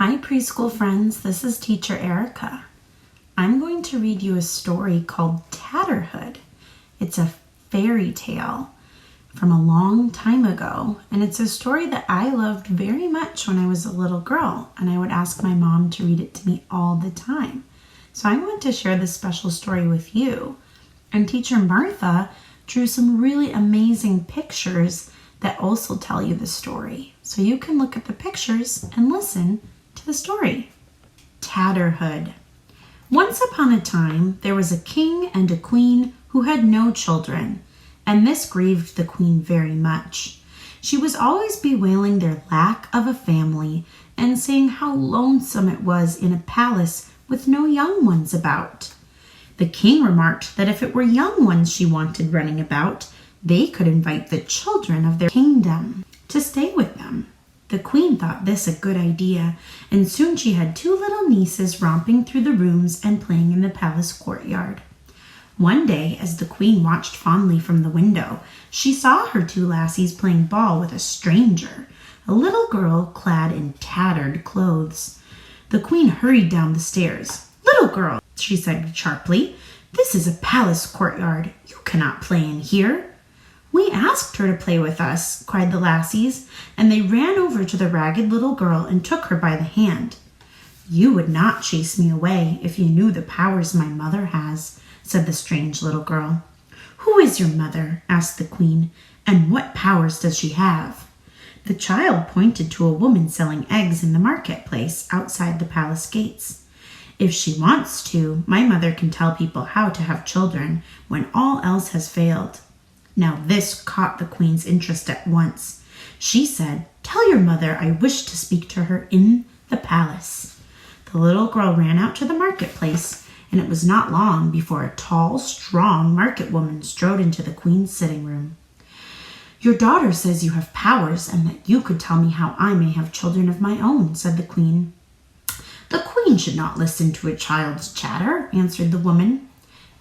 Hi preschool friends, this is Teacher Erica. I'm going to read you a story called Tatterhood. It's a fairy tale from a long time ago, and it's a story that I loved very much when I was a little girl, and I would ask my mom to read it to me all the time. So I want to share this special story with you. And Teacher Martha drew some really amazing pictures that also tell you the story. So you can look at the pictures and listen to the story. Tatterhood. Once upon a time, there was a king and a queen who had no children, and this grieved the queen very much. She was always bewailing their lack of a family and saying how lonesome it was in a palace with no young ones about. The king remarked that if it were young ones she wanted running about, they could invite the children of their kingdom to stay with them. The queen thought this a good idea, and soon she had two little nieces romping through the rooms and playing in the palace courtyard. One day, as the queen watched fondly from the window, she saw her two lassies playing ball with a stranger, a little girl clad in tattered clothes. The queen hurried down the stairs. "Little girl," she said sharply, "this is a palace courtyard. You cannot play in here." "We asked her to play with us," cried the lassies, and they ran over to the ragged little girl and took her by the hand. "You would not chase me away if you knew the powers my mother has," said the strange little girl. "Who is your mother?" asked the queen, "and what powers does she have?" The child pointed to a woman selling eggs in the marketplace outside the palace gates. "If she wants to, my mother can tell people how to have children when all else has failed." Now this caught the queen's interest at once. She said, "Tell your mother I wish to speak to her in the palace." The little girl ran out to the marketplace, and it was not long before a tall, strong market woman strode into the queen's sitting room. "Your daughter says you have powers and that you could tell me how I may have children of my own," said the queen. "The queen should not listen to a child's chatter," answered the woman.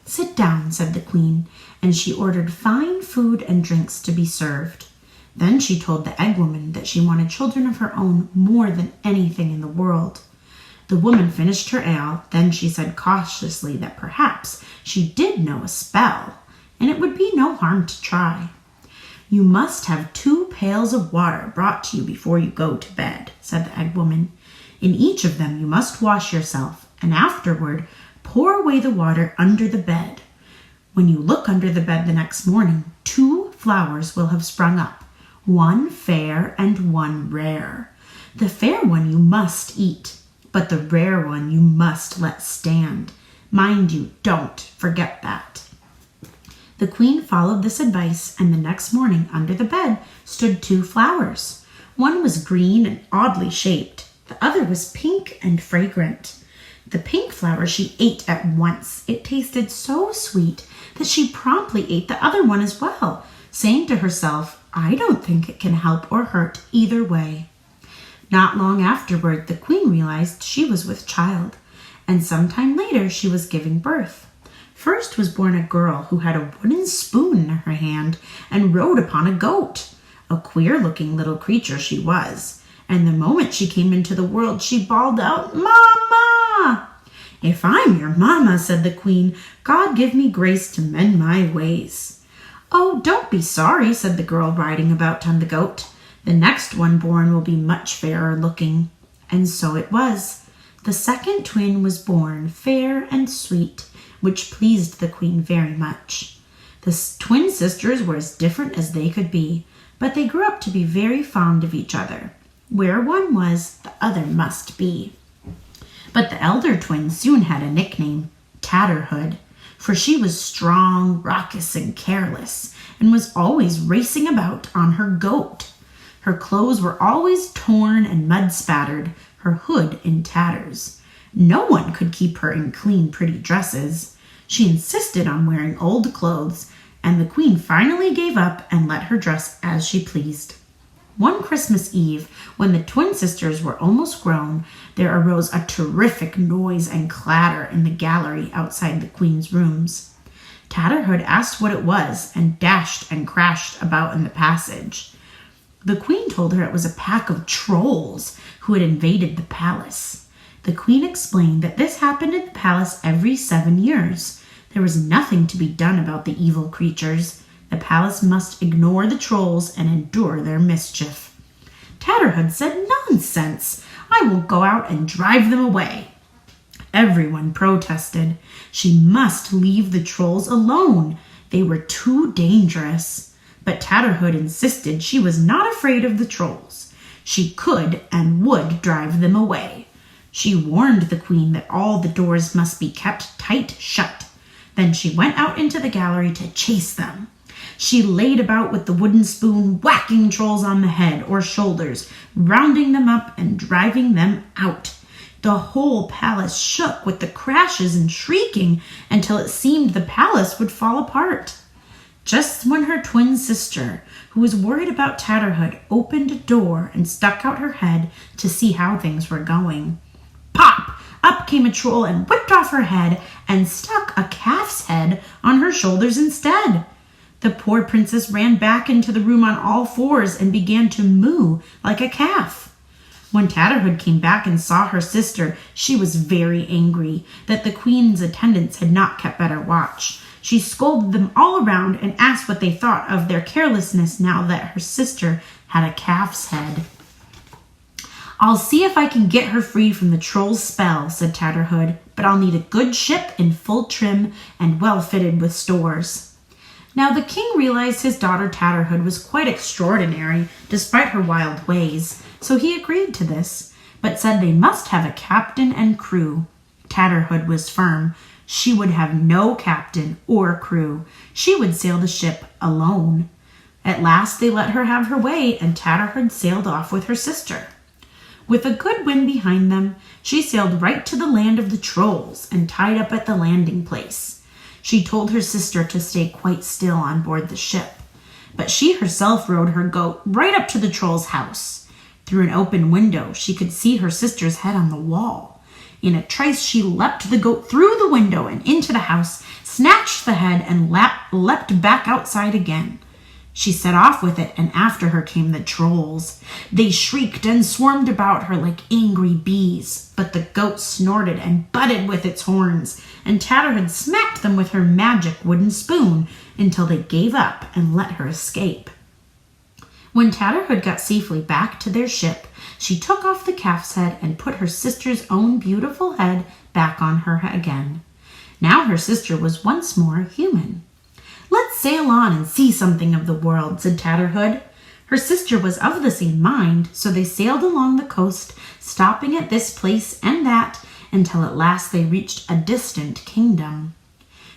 "Sit down," said the queen, and she ordered fine food and drinks to be served. Then she told the egg woman that she wanted children of her own more than anything in the world. The woman finished her ale, then she said cautiously that perhaps she did know a spell, and it would be no harm to try. "You must have 2 pails of water brought to you before you go to bed," said the egg woman. "In each of them you must wash yourself, and afterward pour away the water under the bed. When you look under the bed the next morning, 2 flowers will have sprung up, one fair and one rare. The fair one you must eat, but the rare one you must let stand. Mind you, don't forget that." The queen followed this advice, and the next morning under the bed stood 2 flowers. One was green and oddly shaped. The other was pink and fragrant. The pink flower she ate at once. It tasted so sweet that she promptly ate the other one as well, saying to herself, "I don't think it can help or hurt either way." Not long afterward, the queen realized she was with child, and sometime later she was giving birth. First was born a girl who had a wooden spoon in her hand and rode upon a goat. A queer-looking little creature she was, and the moment she came into the world, she bawled out, "Mama!" "If I'm your mama," said the queen, "God give me grace to mend my ways." "Oh, don't be sorry," said the girl riding about on the goat. "The next one born will be much fairer looking." And so it was. The second twin was born, fair and sweet, which pleased the queen very much. The twin sisters were as different as they could be, but they grew up to be very fond of each other. Where one was, the other must be. But the elder twin soon had a nickname, Tatterhood, for she was strong, raucous, and careless, and was always racing about on her goat. Her clothes were always torn and mud-spattered, her hood in tatters. No one could keep her in clean, pretty dresses. She insisted on wearing old clothes, and the queen finally gave up and let her dress as she pleased. One Christmas Eve, when the twin sisters were almost grown, there arose a terrific noise and clatter in the gallery outside the queen's rooms. Tatterhood asked what it was and dashed and crashed about in the passage. The queen told her it was a pack of trolls who had invaded the palace. The queen explained that this happened in the palace every 7 years. There was nothing to be done about the evil creatures. The palace must ignore the trolls and endure their mischief. Tatterhood said, "Nonsense! I will go out and drive them away." Everyone protested. She must leave the trolls alone. They were too dangerous. But Tatterhood insisted she was not afraid of the trolls. She could and would drive them away. She warned the queen that all the doors must be kept tight shut. Then she went out into the gallery to chase them. She laid about with the wooden spoon, whacking trolls on the head or shoulders, rounding them up and driving them out. The whole palace shook with the crashes and shrieking until it seemed the palace would fall apart. Just when her twin sister, who was worried about Tatterhood, opened a door and stuck out her head to see how things were going. Pop! Up came a troll and whipped off her head and stuck a calf's head on her shoulders instead. The poor princess ran back into the room on all fours and began to moo like a calf. When Tatterhood came back and saw her sister, she was very angry that the queen's attendants had not kept better watch. She scolded them all around and asked what they thought of their carelessness now that her sister had a calf's head. "I'll see if I can get her free from the troll's spell," said Tatterhood, "but I'll need a good ship in full trim and well fitted with stores." Now the king realized his daughter Tatterhood was quite extraordinary despite her wild ways, so he agreed to this, but said they must have a captain and crew. Tatterhood was firm. She would have no captain or crew. She would sail the ship alone. At last they let her have her way, and Tatterhood sailed off with her sister. With a good wind behind them, she sailed right to the land of the trolls and tied up at the landing place. She told her sister to stay quite still on board the ship, but she herself rode her goat right up to the troll's house. Through an open window, she could see her sister's head on the wall. In a trice, she leapt the goat through the window and into the house, snatched the head, and leapt back outside again. She set off with it, and after her came the trolls. They shrieked and swarmed about her like angry bees, but the goat snorted and butted with its horns, and Tatterhood smacked them with her magic wooden spoon until they gave up and let her escape. When Tatterhood got safely back to their ship, she took off the calf's head and put her sister's own beautiful head back on her again. Now her sister was once more human. "Let's sail on and see something of the world," said Tatterhood. Her sister was of the same mind, so they sailed along the coast, stopping at this place and that, until at last they reached a distant kingdom.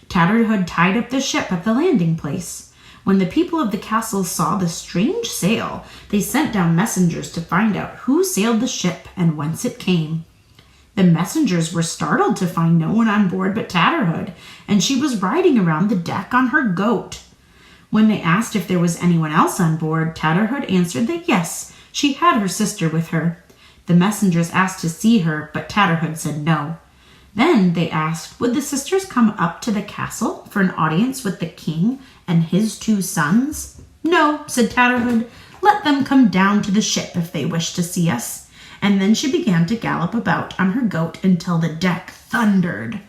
Tatterhood tied up the ship at the landing place. When the people of the castle saw the strange sail, they sent down messengers to find out who sailed the ship and whence it came. The messengers were startled to find no one on board but Tatterhood, and she was riding around the deck on her goat. When they asked if there was anyone else on board, Tatterhood answered that yes, she had her sister with her. The messengers asked to see her, but Tatterhood said no. Then they asked, would the sisters come up to the castle for an audience with the king and his 2 sons? "No," said Tatterhood. "Let them come down to the ship if they wish to see us." And then she began to gallop about on her goat until the deck thundered.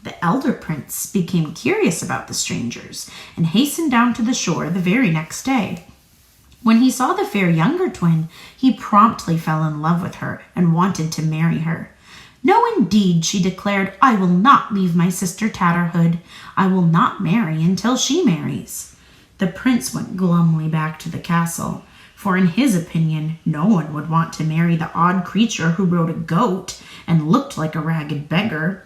The elder prince became curious about the strangers and hastened down to the shore the very next day. When he saw the fair younger twin, he promptly fell in love with her and wanted to marry her. "No, indeed," she declared. "I will not leave my sister Tatterhood. I will not marry until she marries." The prince went glumly back to the castle, for in his opinion, no one would want to marry the odd creature who rode a goat and looked like a ragged beggar.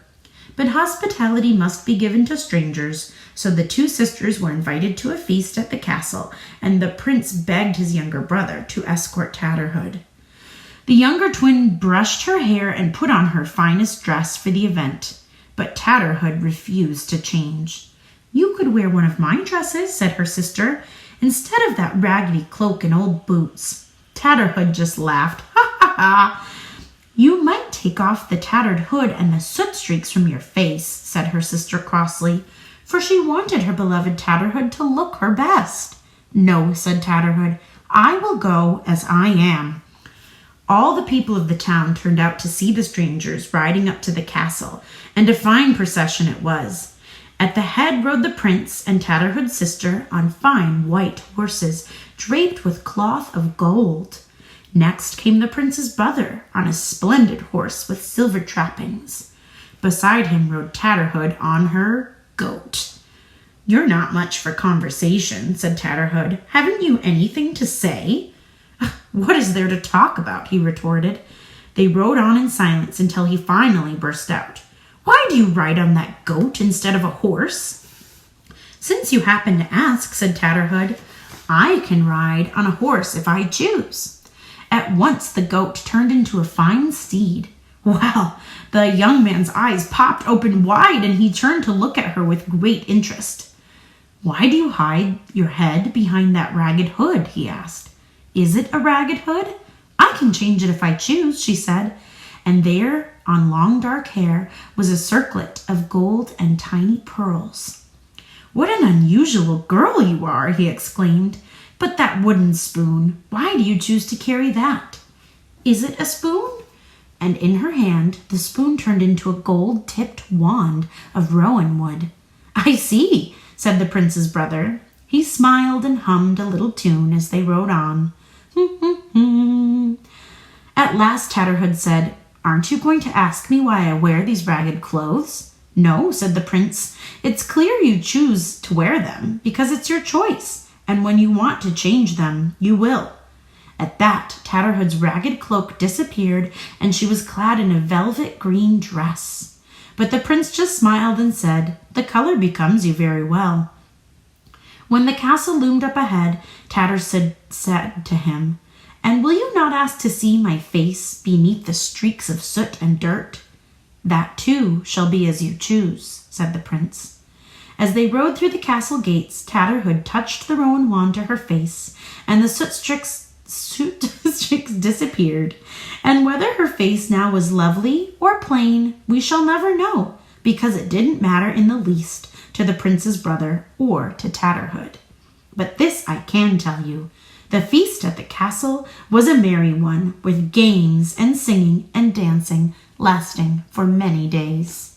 But hospitality must be given to strangers, so the 2 sisters were invited to a feast at the castle, and the prince begged his younger brother to escort Tatterhood. The younger twin brushed her hair and put on her finest dress for the event, but Tatterhood refused to change. "You could wear one of my dresses," said her sister, "instead of that raggedy cloak and old boots." Tatterhood just laughed. "Ha ha ha! You might take off the tattered hood and the soot streaks from your face," said her sister crossly, for she wanted her beloved Tatterhood to look her best. "No," said Tatterhood, I will go as I am." All the people of the town turned out to see the strangers riding up to the castle, and a fine procession it was. At the head rode the prince and Tatterhood's sister on fine white horses, draped with cloth of gold. Next came the prince's brother on a splendid horse with silver trappings. Beside him rode Tatterhood on her goat. "You're not much for conversation," said Tatterhood. "Haven't you anything to say?" "What is there to talk about?" he retorted. They rode on in silence until he finally burst out. "Why do you ride on that goat instead of a horse?" "Since you happen to ask," said Tatterhood, "I can ride on a horse if I choose." At once the goat turned into a fine steed. Well, the young man's eyes popped open wide, and he turned to look at her with great interest. "Why do you hide your head behind that ragged hood?" he asked. "Is it a ragged hood?" "I can change it if I choose," she said. And there, on long dark hair, was a circlet of gold and tiny pearls. "What an unusual girl you are!" he exclaimed. "But that wooden spoon, why do you choose to carry that?" "Is it a spoon?" And in her hand, the spoon turned into a gold-tipped wand of rowan wood. "I see," said the prince's brother. He smiled and hummed a little tune as they rode on. At last Tatterhood said, "Aren't you going to ask me why I wear these ragged clothes?" "No," said the prince. "It's clear you choose to wear them because it's your choice, and when you want to change them, you will." At that, Tatterhood's ragged cloak disappeared, and she was clad in a velvet green dress. But the prince just smiled and said, "The color becomes you very well." When the castle loomed up ahead, Tatterhood said to him, "And will you not ask to see my face beneath the streaks of soot and dirt?" "That too shall be as you choose," said the prince. As they rode through the castle gates, Tatterhood touched the rowan wand to her face, and the soot streaks disappeared. And whether her face now was lovely or plain, we shall never know, because it didn't matter in the least to the prince's brother or to Tatterhood. But this I can tell you. The feast at the castle was a merry one, with games and singing and dancing lasting for many days.